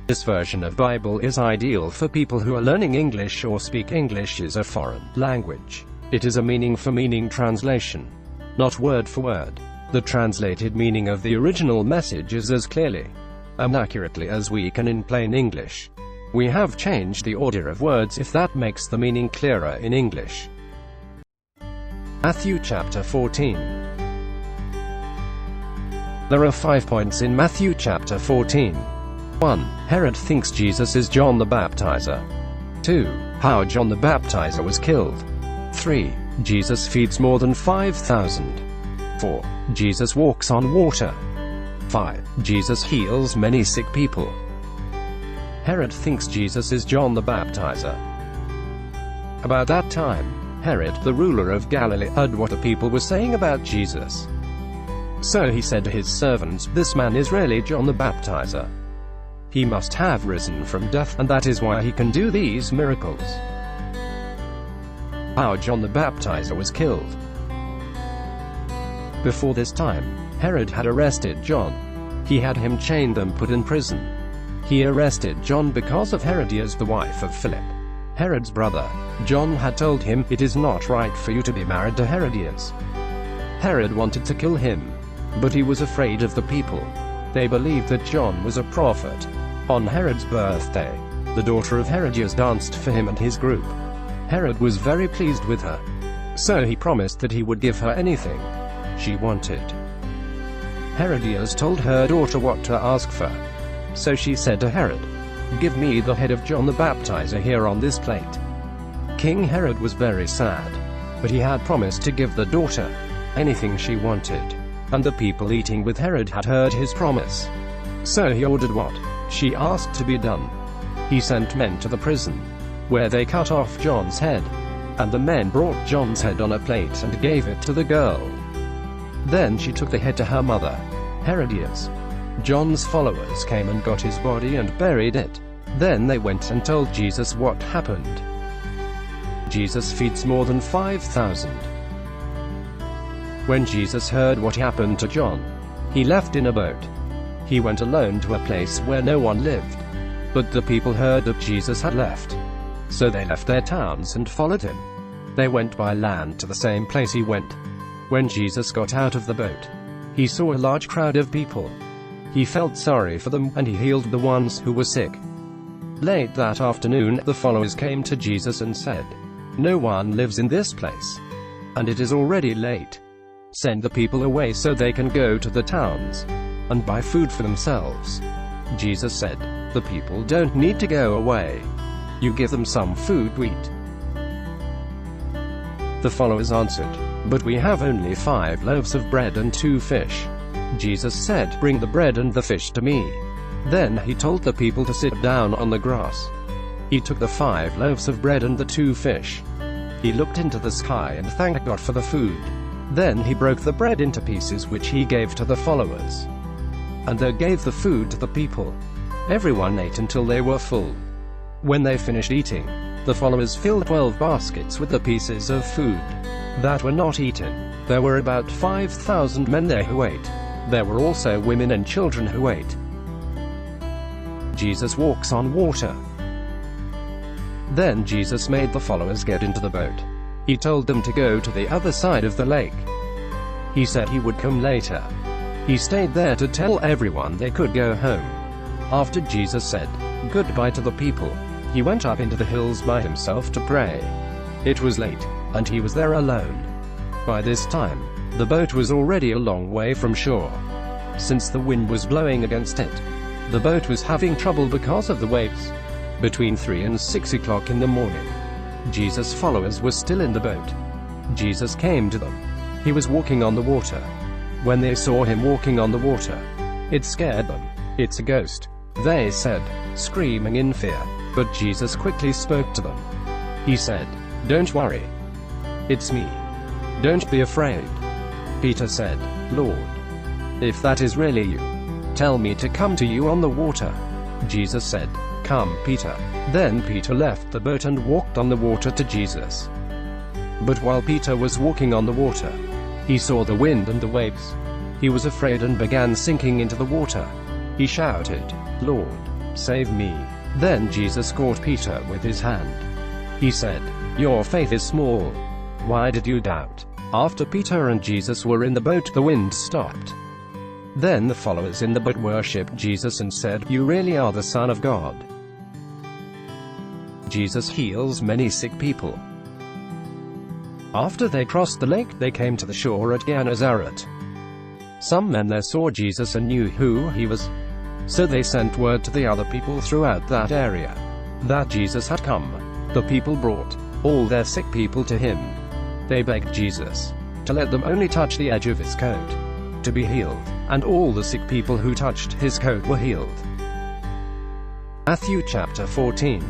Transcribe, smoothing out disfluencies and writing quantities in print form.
This version of Bible is ideal for people who are learning English or speak English as a foreign language. It is a meaning-for-meaning translation, not word for word. The translated meaning of the original message is as clearly and accurately as we can in plain English. We have changed the order of words if that makes the meaning clearer in English. Matthew chapter 14. There are 5 points in Matthew chapter 14. 1. Herod thinks Jesus is John the Baptizer. 2. How John the Baptizer was killed. 3. Jesus feeds more than 5,000. 4. Jesus walks on water. 5. Jesus heals many sick people. Herod thinks Jesus is John the Baptizer. About that time, Herod, the ruler of Galilee, heard what the people were saying about Jesus. So he said to his servants, "This man is really John the Baptizer. He must have risen from death, and that is why he can do these miracles." How John the Baptizer was killed. Before this time, Herod had arrested John. He had him chained and put in prison. He arrested John because of Herodias, the wife of Philip, Herod's brother. John had told him, "It is not right for you to be married to Herodias." Herod wanted to kill him, but he was afraid of the people. They believed that John was a prophet. On Herod's birthday, the daughter of Herodias danced for him and his group. Herod was very pleased with her, so he promised that he would give her anything she wanted. Herodias told her daughter what to ask for. So she said to Herod, "Give me the head of John the Baptizer here on this plate." King Herod was very sad, but he had promised to give the daughter anything she wanted, and the people eating with Herod had heard his promise. So he ordered what she asked to be done. He sent men to the prison, where they cut off John's head, and the men brought John's head on a plate and gave it to the girl. Then she took the head to her mother, Herodias. John's followers came and got his body and buried it. Then they went and told Jesus what happened. Jesus feeds more than 5,000. When Jesus heard what happened to John, he left in a boat. He went alone to a place where no one lived. But the people heard that Jesus had left, so they left their towns and followed him. They went by land to the same place he went. When Jesus got out of the boat, he saw a large crowd of people. He felt sorry for them, and he healed the ones who were sick. Late that afternoon, the followers came to Jesus and said, "No one lives in this place, and it is already late. Send the people away so they can go to the towns and buy food for themselves." Jesus said, "The people don't need to go away. You give them some food to eat." The followers answered, "But we have only 5 loaves of bread and 2 fish." Jesus said, "Bring the bread and the fish to me." Then he told the people to sit down on the grass. He took the 5 loaves of bread and the 2 fish. He looked into the sky and thanked God for the food. Then he broke the bread into pieces which he gave to the followers, and they gave the food to the people. Everyone ate until they were full. When they finished eating, the followers filled 12 baskets with the pieces of food that were not eaten. There were about 5,000 men there who ate. There were also women and children who ate. Jesus walks on water. Then Jesus made the followers get into the boat. He told them to go to the other side of the lake. He said he would come later. He stayed there to tell everyone they could go home. After Jesus said goodbye to the people, he went up into the hills by himself to pray. It was late, and he was there alone. By this time, the boat was already a long way from shore. Since the wind was blowing against it, the boat was having trouble because of the waves. Between 3 and 6 o'clock in the morning, Jesus' followers were still in the boat. Jesus came to them. He was walking on the water. When they saw him walking on the water, it scared them. "It's a ghost," they said, screaming in fear. But Jesus quickly spoke to them. He said, "Don't worry. It's me. Don't be afraid." Peter said, "Lord, if that is really you, tell me to come to you on the water." Jesus said, "Come, Peter." Then Peter left the boat and walked on the water to Jesus. But while Peter was walking on the water, he saw the wind and the waves. He was afraid and began sinking into the water. He shouted, "Lord, save me." Then Jesus caught Peter with his hand. He said, "Your faith is small. Why did you doubt?" After Peter and Jesus were in the boat, the wind stopped. Then the followers in the boat worshipped Jesus and said, "You really are the Son of God." Jesus heals many sick people. After they crossed the lake, they came to the shore at Gennesaret. Some men there saw Jesus and knew who he was. So they sent word to the other people throughout that area that Jesus had come. The people brought all their sick people to him. They begged Jesus to let them only touch the edge of his coat to be healed, and all the sick people who touched his coat were healed. Matthew chapter 14.